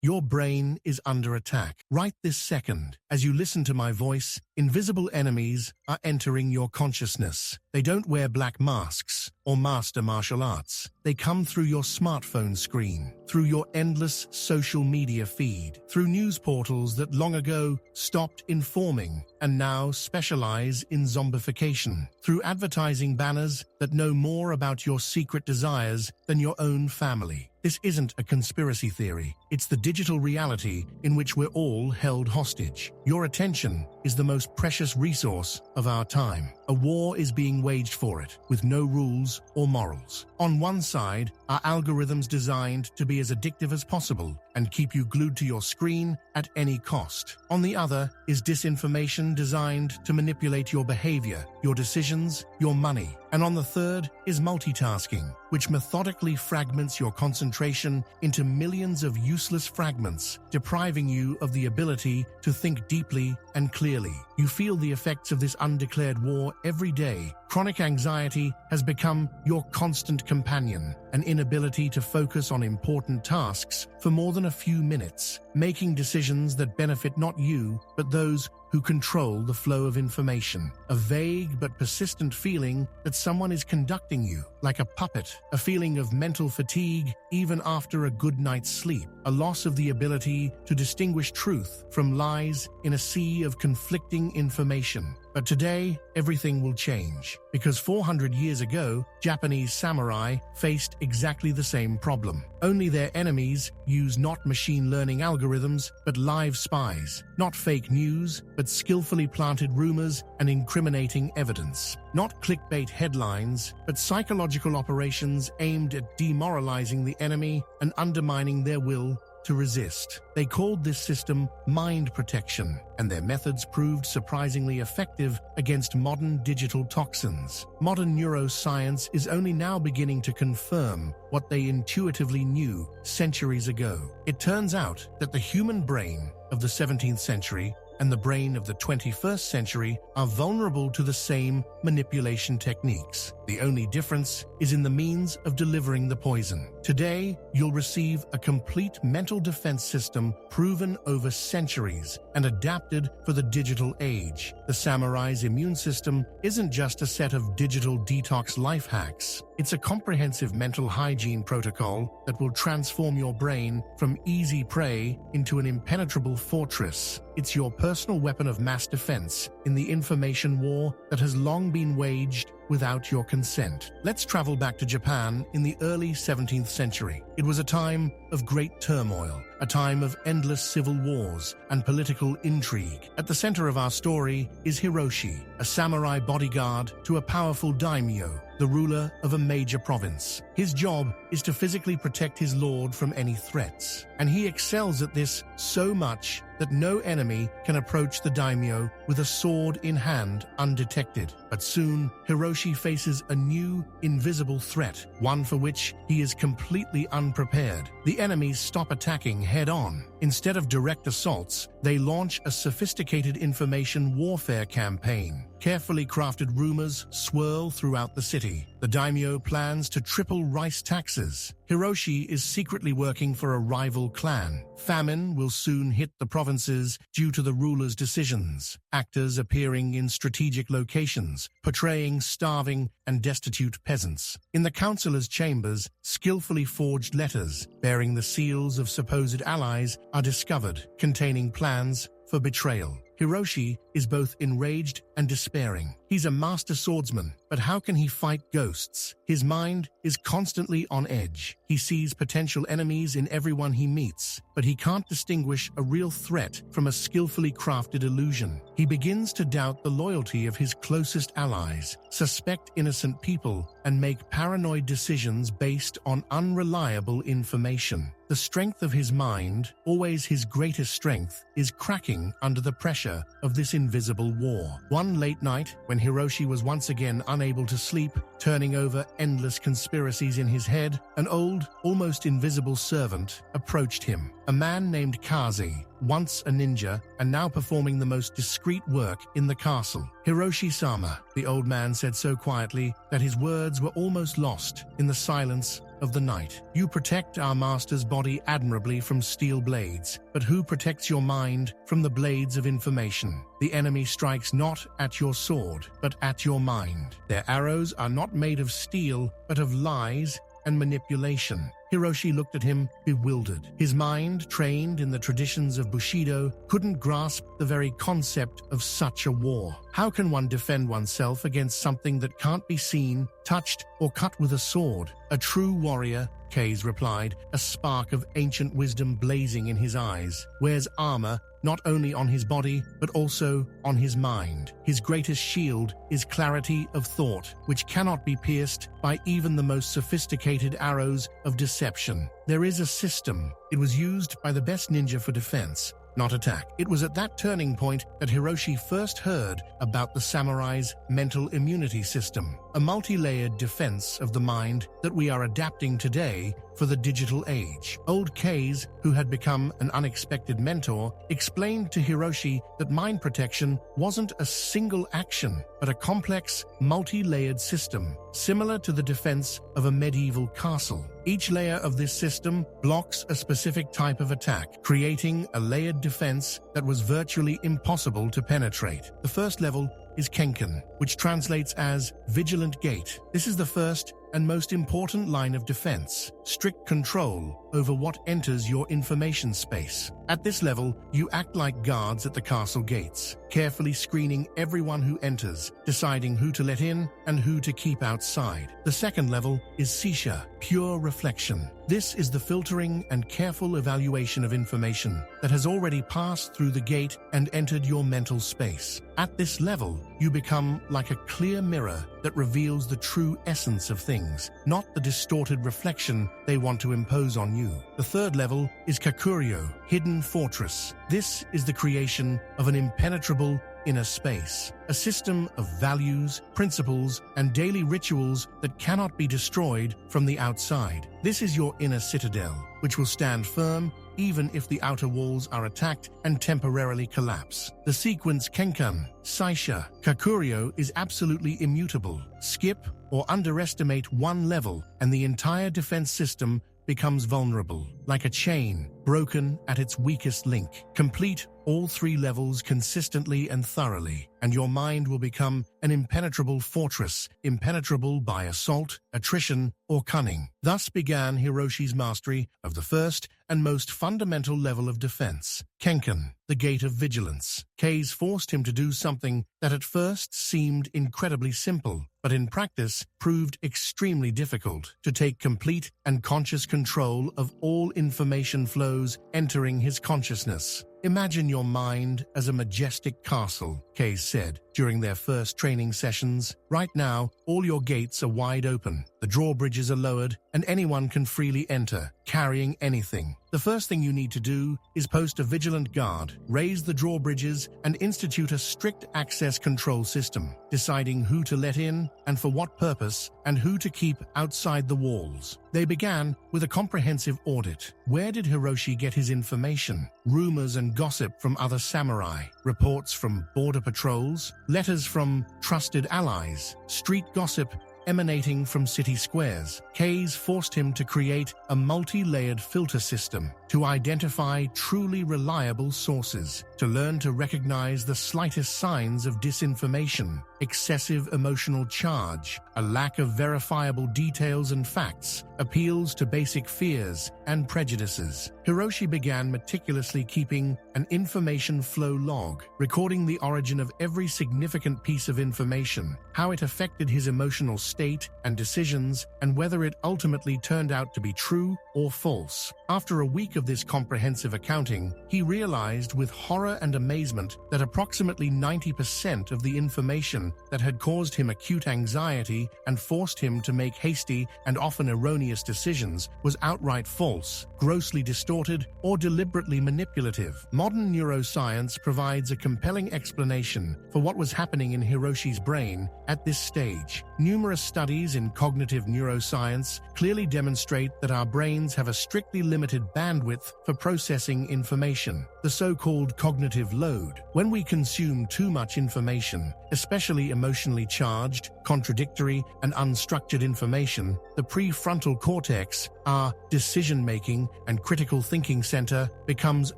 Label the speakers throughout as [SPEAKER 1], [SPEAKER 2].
[SPEAKER 1] Your brain is under attack. Right this second, as you listen to my voice, invisible enemies are entering your consciousness. They don't wear black masks or master martial arts. They come through your smartphone screen, through your endless social media feed, through news portals that long ago stopped informing and now specialize in zombification, through advertising banners that know more about your secret desires than your own family. This isn't a conspiracy theory. It's the digital reality in which we're all held hostage. Your attention is the most precious resource of our time. A war is being waged for it, with no rules or morals. On one side are algorithms designed to be as addictive as possible and keep you glued to your screen at any cost. On the other is disinformation designed to manipulate your behavior, your decisions, your money. And on the third is multitasking, which methodically fragments your concentration into millions of useless fragments, depriving you of the ability to think deeply and clearly. You feel the effects of this undeclared war every day. Chronic anxiety has become your constant companion, an inability to focus on important tasks for more than a few minutes, making decisions that benefit not you, but those who control the flow of information. A vague but persistent feeling that someone is conducting you, like a puppet, a feeling of mental fatigue even after a good night's sleep, a loss of the ability to distinguish truth from lies in a sea of conflicting information. But today, everything will change, because 400 years ago, Japanese samurai faced exactly the same problem. Only their enemies use not machine learning algorithms, but live spies, not fake news, but skillfully planted rumors and incriminating evidence. Not clickbait headlines, but psychological operations aimed at demoralizing the enemy and undermining their will to resist. They called this system mind protection, and their methods proved surprisingly effective against modern digital toxins. Modern neuroscience is only now beginning to confirm what they intuitively knew centuries ago. It turns out that the human brain of the 17th century and the brain of the 21st century are vulnerable to the same manipulation techniques. The only difference is in the means of delivering the poison. Today, you'll receive a complete mental defense system proven over centuries and adapted for the digital age. The samurai's immune system isn't just a set of digital detox life hacks. It's a comprehensive mental hygiene protocol that will transform your brain from easy prey into an impenetrable fortress. It's your personal weapon of mass defense in the information war that has long been waged without your consent. Let's travel back to Japan in the early 17th century. It was a time of great turmoil, a time of endless civil wars and political intrigue. At the center of our story is Hiroshi, a samurai bodyguard to a powerful daimyo, the ruler of a major province. His job is to physically protect his lord from any threats, and he excels at this so much that no enemy can approach the daimyo with a sword in hand undetected. But soon, Hiroshi faces a new, invisible threat, one for which he is completely unprepared. The enemies stop attacking head-on. Instead of direct assaults, they launch a sophisticated information warfare campaign. Carefully crafted rumors swirl throughout the city. The daimyo plans to triple rice taxes. Hiroshi is secretly working for a rival clan. Famine will soon hit the provinces due to the ruler's decisions. Actors appearing in strategic locations, portraying starving and destitute peasants. In the councillors' chambers, skillfully forged letters bearing the seals of supposed allies are discovered, containing plans for betrayal. Hiroshi is both enraged and despairing. He's a master swordsman, but how can he fight ghosts? His mind is constantly on edge. He sees potential enemies in everyone he meets, but he can't distinguish a real threat from a skillfully crafted illusion. He begins to doubt the loyalty of his closest allies, suspect innocent people, and make paranoid decisions based on unreliable information. The strength of his mind, always his greatest strength, is cracking under the pressure of this invisible war. One late night, when Hiroshi was once again unable to sleep, turning over endless conspiracies in his head, an old, almost invisible servant approached him. A man named Kazi, once a ninja and now performing the most discreet work in the castle. "Hiroshi-sama," the old man said so quietly that his words were almost lost in the silence of the night. You protect our master's body admirably from steel blades, but who protects your mind from the blades of information? The enemy strikes not at your sword, but at your mind. Their arrows are not made of steel, but of lies and manipulation. Hiroshi looked at him, bewildered. His mind, trained in the traditions of Bushido, couldn't grasp the very concept of such a war. How can one defend oneself against something that can't be seen, touched, or cut with a sword? A true warrior, Kase replied, a spark of ancient wisdom blazing in his eyes, wears armor not only on his body, but also on his mind. His greatest shield is clarity of thought, which cannot be pierced by even the most sophisticated arrows of deception. There is a system. It was used by the best ninja for defense, not attack. It was at that turning point that Hiroshi first heard about the samurai's mental immunity system, a multi-layered defense of the mind that we are adapting today for the digital age. Old Kase, who had become an unexpected mentor, explained to Hiroshi that mind protection wasn't a single action, but a complex, multi-layered system, similar to the defense of a medieval castle. Each layer of this system blocks a specific type of attack, creating a layered defense that was virtually impossible to penetrate. The first level is KENKAN, which translates as Vigilant Gate. This is the first and most important line of defense, strict control over what enters your information space. At this level, you act like guards at the castle gates, carefully screening everyone who enters, deciding who to let in and who to keep outside. The second level is SEISHA, pure reflection. This is the filtering and careful evaluation of information that has already passed through the gate and entered your mental space. At this level, you become like a clear mirror that reveals the true essence of things, not the distorted reflection they want to impose on you. The third level is KAKURYO, Hidden Fortress. This is the creation of an impenetrable inner space, a system of values, principles, and daily rituals that cannot be destroyed from the outside. This is your inner citadel, which will stand firm even if the outer walls are attacked and temporarily collapse. The sequence KENKAN, SEISHA, KAKURYO is absolutely immutable. Skip or underestimate one level and the entire defense system becomes vulnerable, like a chain broken at its weakest link. Complete all three levels consistently and thoroughly, and your mind will become an impenetrable fortress, impenetrable by assault, attrition, or cunning. Thus began Hiroshi's mastery of the first and most fundamental level of defense, KENKAN, the Gate of Vigilance. Kase forced him to do something that at first seemed incredibly simple, but in practice proved extremely difficult: to take complete and conscious control of all information flows entering his consciousness. Imagine your mind as a majestic castle, Kase said during their first training sessions. Right now, all your gates are wide open, the drawbridges are lowered, and anyone can freely enter, carrying anything. The first thing you need to do is post a vigilant guard, raise the drawbridges, and institute a strict access control system, deciding who to let in and for what purpose, and who to keep outside the walls. They began with a comprehensive audit. Where did Hiroshi get his information? Rumors and gossip from other samurai, reports from border patrols, letters from trusted allies, street gossip emanating from city squares. Kase forced him to create a multi-layered filter system to identify truly reliable sources, to learn to recognize the slightest signs of disinformation, excessive emotional charge, a lack of verifiable details and facts, appeals to basic fears and prejudices. Hiroshi began meticulously keeping an information flow log, recording the origin of every significant piece of information, how it affected his emotional state and decisions, and whether it ultimately turned out to be true or false. After a week of this comprehensive accounting, he realized with horror and amazement that approximately 90% of the information that had caused him acute anxiety and forced him to make hasty and often erroneous decisions was outright false, grossly distorted, or deliberately manipulative. Modern neuroscience provides a compelling explanation for what was happening in Hiroshi's brain at this stage. Numerous studies in cognitive neuroscience clearly demonstrate that our brains have a strictly limited bandwidth for processing information, the so-called cognitive load. When we consume too much information, especially emotionally charged, contradictory, and unstructured information, the prefrontal prefrontal cortex, our decision-making and critical thinking center, becomes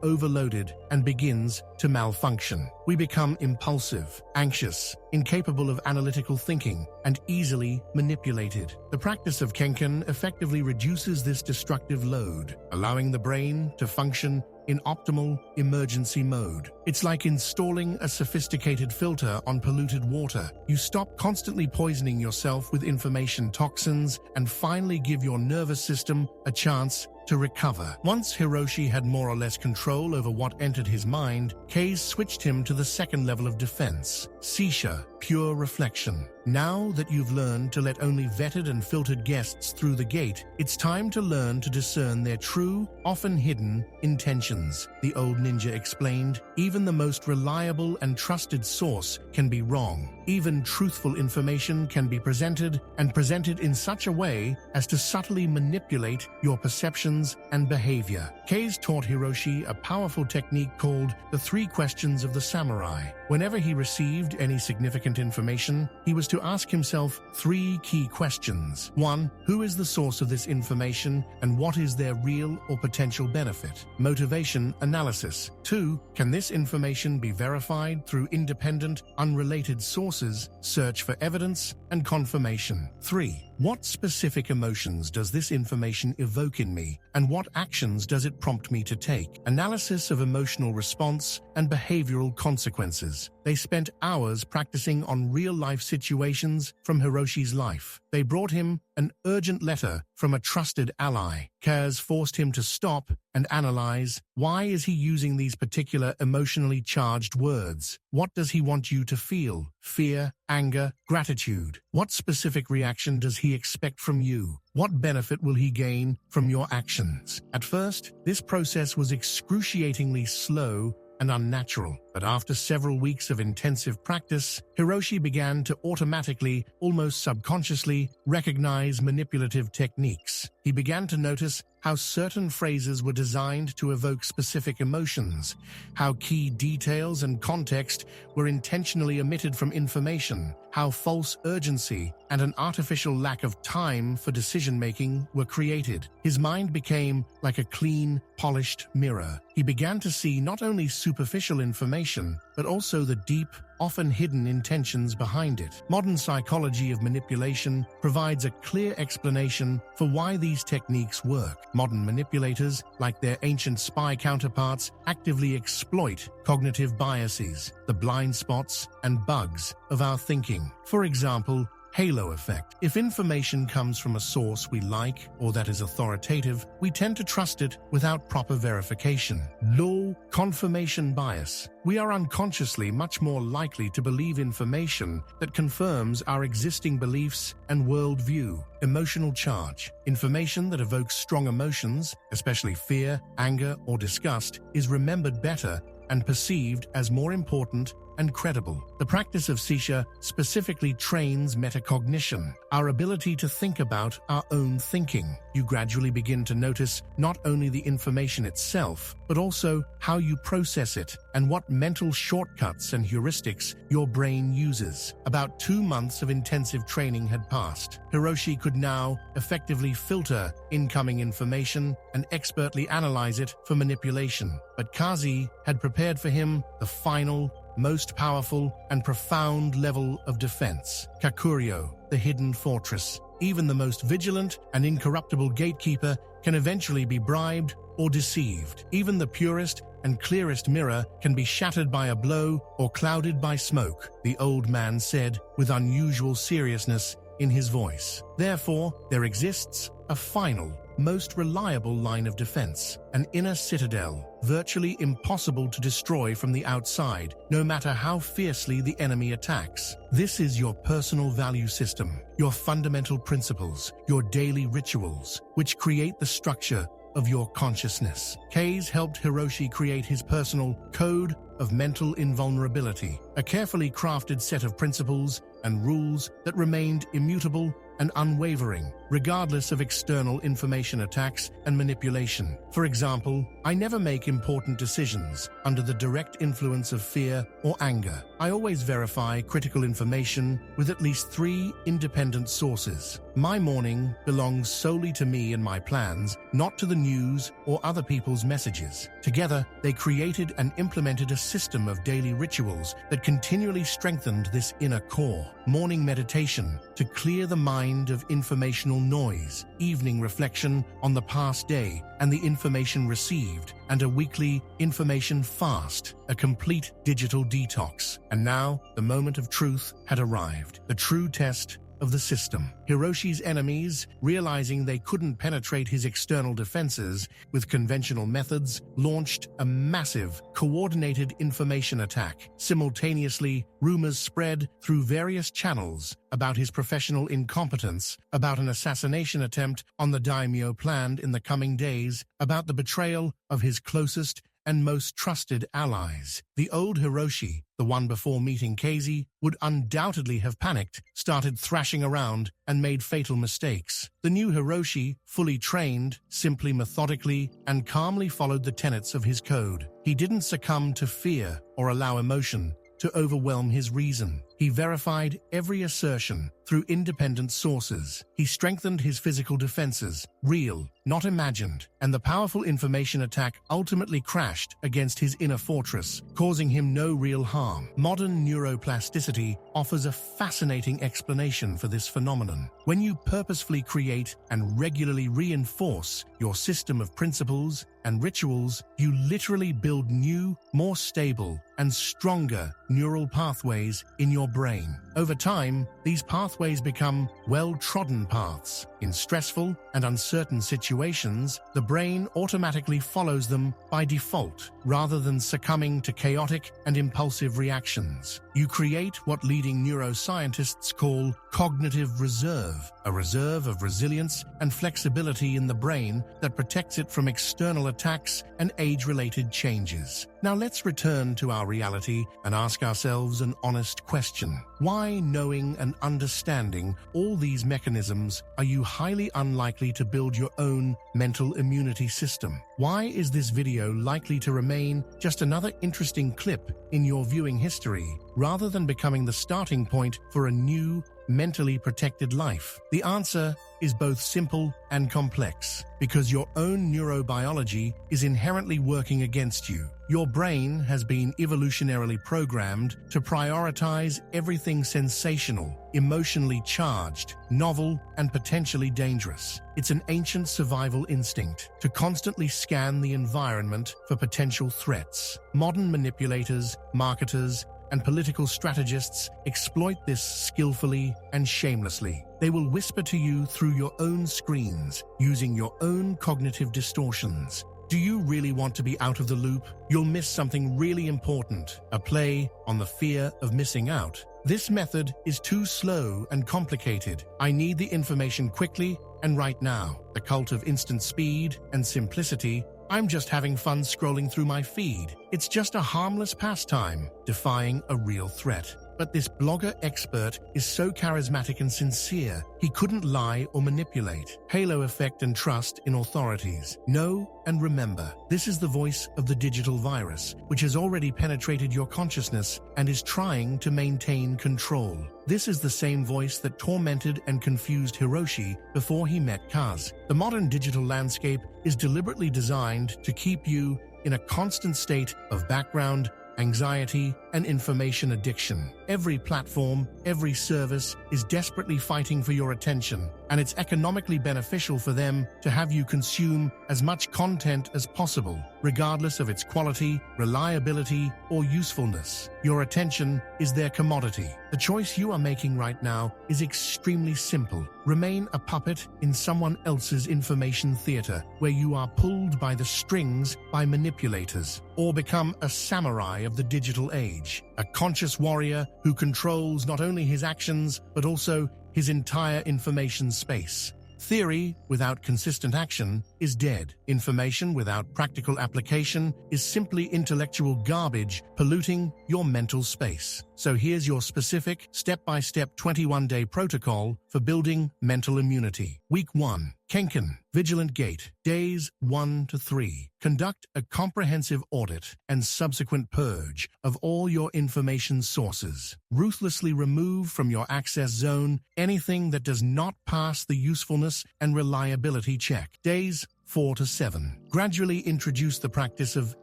[SPEAKER 1] overloaded and begins to malfunction. We become impulsive, anxious, incapable of analytical thinking, and easily manipulated. The practice of KENKAN effectively reduces this destructive load, allowing the brain to function in optimal emergency mode. It's like installing a sophisticated filter on polluted water. You stop constantly poisoning yourself with information toxins and finally give your nervous system a chance to recover. Once Hiroshi had more or less control over what entered his mind, Kase switched him to the second level of defense, SEISHA, pure reflection. Now that you've learned to let only vetted and filtered guests through the gate, it's time to learn to discern their true, often hidden, intentions. The old ninja explained, even the most reliable and trusted source can be wrong. Even truthful information can be presented in such a way as to subtly manipulate your perceptions and behavior. Kase taught Hiroshi a powerful technique called the 3 questions of the samurai. Whenever he received any significant information, he was to ask himself 3 key questions. 1. Who is the source of this information and what is their real or potential benefit? Motivation analysis. 2. Can this information be verified through independent, unrelated sources? Search for evidence and confirmation. 3. What specific emotions does this information evoke in me, and what actions does it prompt me to take? Analysis of emotional response and behavioral consequences. They spent hours practicing on real-life situations from Hiroshi's life. They brought him an urgent letter from a trusted ally. Kaz forced him to stop and analyze, why is he using these particular emotionally charged words? What does he want you to feel? Fear, anger, gratitude? What specific reaction does he expect from you? What benefit will he gain from your actions? At first, this process was excruciatingly slow and unnatural, but after several weeks of intensive practice, Hiroshi began to automatically, almost subconsciously, recognize manipulative techniques. He began to notice how certain phrases were designed to evoke specific emotions, how key details and context were intentionally omitted from information, how false urgency and an artificial lack of time for decision-making were created. His mind became like a clean, polished mirror. He began to see not only superficial information, but also the deep, often hidden intentions behind it. Modern psychology of manipulation provides a clear explanation for why these techniques work. Modern manipulators, like their ancient spy counterparts, actively exploit cognitive biases, the blind spots and bugs of our thinking. For example, halo effect. If information comes from a source we like or that is authoritative, we tend to trust it without proper verification. Low confirmation bias. We are unconsciously much more likely to believe information that confirms our existing beliefs and worldview. Emotional charge. Information that evokes strong emotions, especially fear, anger, or disgust, is remembered better and perceived as more important and credible. The practice of SEISHA specifically trains metacognition, our ability to think about our own thinking. You gradually begin to notice not only the information itself, but also how you process it and what mental shortcuts and heuristics your brain uses. About 2 months of intensive training had passed. Hiroshi could now effectively filter incoming information and expertly analyze it for manipulation. But Kazi had prepared for him the final, most powerful and profound level of defense. KAKURYO, the hidden fortress. Even the most vigilant and incorruptible gatekeeper can eventually be bribed or deceived. Even the purest and clearest mirror can be shattered by a blow or clouded by smoke, the old man said with unusual seriousness in his voice. Therefore, there exists a final, most reliable line of defense, an inner citadel, virtually impossible to destroy from the outside, no matter how fiercely the enemy attacks. This is your personal value system, your fundamental principles, your daily rituals, which create the structure of your consciousness. Kase helped Hiroshi create his personal code of mental invulnerability, a carefully crafted set of principles and rules that remained immutable and unwavering, regardless of external information attacks and manipulation. For example, I never make important decisions under the direct influence of fear or anger. I always verify critical information with at least 3 independent sources. My morning belongs solely to me and my plans, not to the news or other people's messages. Together, they created and implemented a system of daily rituals that continually strengthened this inner core. Morning meditation to clear the mind of informational noise, evening reflection on the past day and the information received, and a weekly information fast, a complete digital detox. And now, the moment of truth had arrived, the true test of the system. Hiroshi's enemies, realizing they couldn't penetrate his external defenses with conventional methods, launched a massive, coordinated information attack. Simultaneously, rumors spread through various channels about his professional incompetence, about an assassination attempt on the daimyo planned in the coming days, about the betrayal of his closest and most trusted allies. The old Hiroshi, the one before meeting Casey, would undoubtedly have panicked, started thrashing around, and made fatal mistakes. The new Hiroshi, fully trained, simply methodically and calmly followed the tenets of his code. He didn't succumb to fear or allow emotion to overwhelm his reason. He verified every assertion through independent sources. He strengthened his physical defenses, real, not imagined, and the powerful information attack ultimately crashed against his inner fortress, causing him no real harm. Modern neuroplasticity offers a fascinating explanation for this phenomenon. When you purposefully create and regularly reinforce your system of principles and rituals, you literally build new, more stable, and stronger neural pathways in your brain. Over time, these pathways become well-trodden paths. In stressful and uncertain situations, the brain automatically follows them by default, rather than succumbing to chaotic and impulsive reactions. You create what leading neuroscientists call cognitive reserve, a reserve of resilience and flexibility in the brain that protects it from external attacks and age-related changes. Now let's return to our reality and ask ourselves an honest question. Why, knowing and understanding all these mechanisms, are you highly unlikely to build your own mental immunity system? Why is this video likely to remain just another interesting clip in your viewing history, rather than becoming the starting point for a new, mentally protected life? The answer is both simple and complex, because your own neurobiology is inherently working against you. Your brain has been evolutionarily programmed to prioritize everything sensational, emotionally charged, novel, and potentially dangerous. It's an ancient survival instinct to constantly scan the environment for potential threats. Modern manipulators, marketers, and political strategists exploit this skillfully and shamelessly. They will whisper to you through your own screens, using your own cognitive distortions. Do you really want to be out of the loop? You'll miss something really important, a play on the fear of missing out. This method is too slow and complicated. I need the information quickly and right now. The cult of instant speed and simplicity. I'm just having fun scrolling through my feed. It's just a harmless pastime, defying a real threat. But this blogger expert is so charismatic and sincere, he couldn't lie or manipulate. Halo effect and trust in authorities. Know and remember, this is the voice of the digital virus, which has already penetrated your consciousness and is trying to maintain control. This is the same voice that tormented and confused Hiroshi before he met Kaz. The modern digital landscape is deliberately designed to keep you in a constant state of background anxiety, and information addiction. Every platform, every service is desperately fighting for your attention, and it's economically beneficial for them to have you consume as much content as possible, regardless of its quality, reliability, or usefulness. Your attention is their commodity. The choice you are making right now is extremely simple. Remain a puppet in someone else's information theater, where you are pulled by the strings by manipulators, or become a samurai of the digital age, a conscious warrior who controls not only his actions, but also his entire information space. Theory without consistent action is dead. Information without practical application is simply intellectual garbage polluting your mental space. So here's your specific, step-by-step 21-day protocol for building mental immunity. Week 1. KENKAN, Vigilant Gate, days 1 to 3. Conduct a comprehensive audit and subsequent purge of all your information sources. Ruthlessly remove from your access zone anything that does not pass the usefulness and reliability check. Days 4 to 7. Gradually introduce the practice of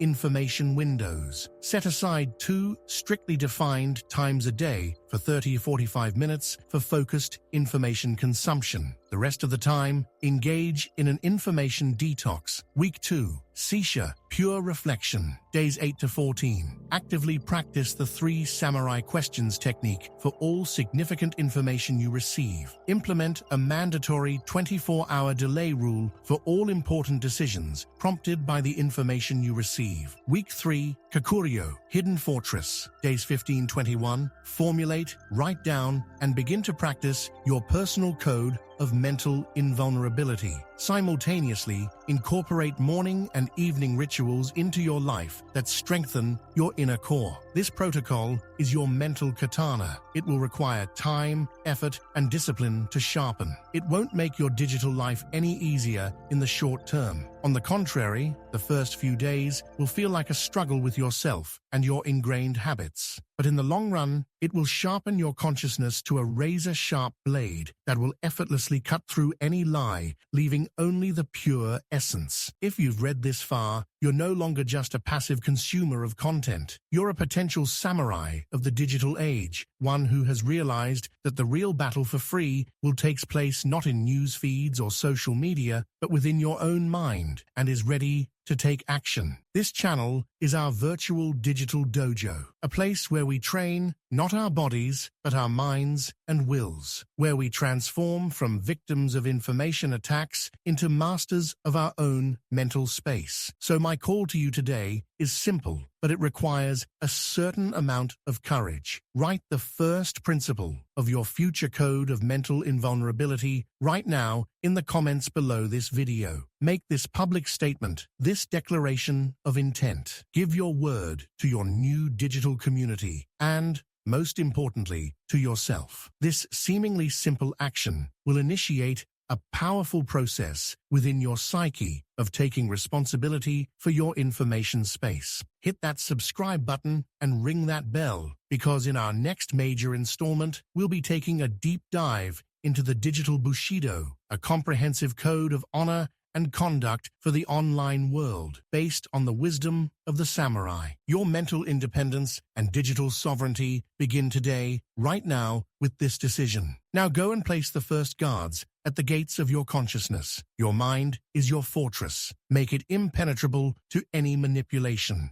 [SPEAKER 1] information windows. Set aside 2 strictly defined times a day for 30-45 minutes for focused information consumption. The rest of the time, engage in an information detox. Week 2. SEISHA, Pure Reflection, days 8 to 14. Actively practice the 3 samurai questions technique for all significant information you receive. Implement a mandatory 24-hour delay rule for all important decisions prompted by the information you receive. Week 3. KAKURYO, Hidden Fortress, days 15-21. Formulate, write down, and begin to practice your personal code of mental invulnerability. Simultaneously, incorporate morning and evening rituals into your life that strengthen your inner core. This protocol is your mental katana. It will require time, effort, and discipline to sharpen. It won't make your digital life any easier in the short term. On the contrary, the first few days will feel like a struggle with yourself and your ingrained habits. But in the long run, it will sharpen your consciousness to a razor-sharp blade that will effortlessly cut through any lie, leaving only the pure essence. If you've read this far, you're no longer just a passive consumer of content. You're a potential samurai of the digital age, one who has realized that the real battle for free will take place not in news feeds or social media, but within your own mind, and is ready to take action. This channel is our virtual digital dojo, a place where we train not our bodies, but our minds and wills, where we transform from victims of information attacks into masters of our own mental space. So my call to you today is simple, but it requires a certain amount of courage. Write the first principle of your future code of mental invulnerability right now in the comments below this video. Make this public statement, this declaration of intent. Give your word to your new digital community and, most importantly, to yourself. This seemingly simple action will initiate a powerful process within your psyche of taking responsibility for your information space. Hit that subscribe button and ring that bell, because in our next major installment, we'll be taking a deep dive into the digital Bushido, a comprehensive code of honor and conduct for the online world, based on the wisdom of the samurai. Your mental independence and digital sovereignty begin today, right now, with this decision. Now go and place the first guards at the gates of your consciousness. Your mind is your fortress. Make it impenetrable to any manipulation.